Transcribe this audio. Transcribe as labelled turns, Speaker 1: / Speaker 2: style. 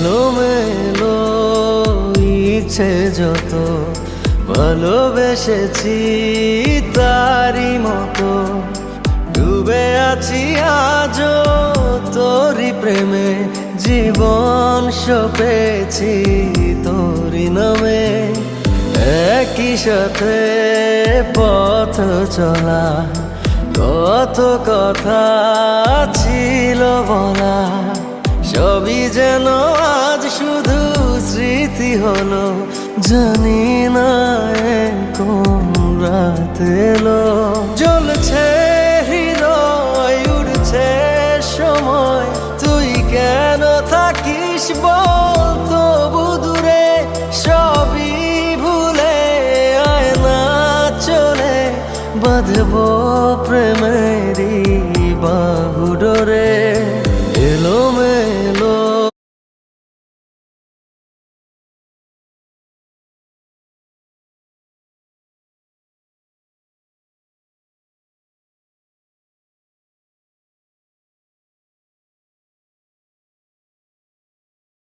Speaker 1: এলোমেলো ইচ্ছে যত ভালোবেসেছি তারই মতো ডুবে আছি আজও তোরই প্রেমে জীবন সপেছি তোরই নামে একই সাথে পথ চলা কত কথা ছিল বলা সবই যেন আজ শুধু স্মৃতি হলো জানি না কোন রাত এলো জ্বলছে হৃদয় উড়ছে সময় তুই কেন থাকিস বল তবু দূরে সবই ভুলে আয় না চলে বাঁধবো প্রেমে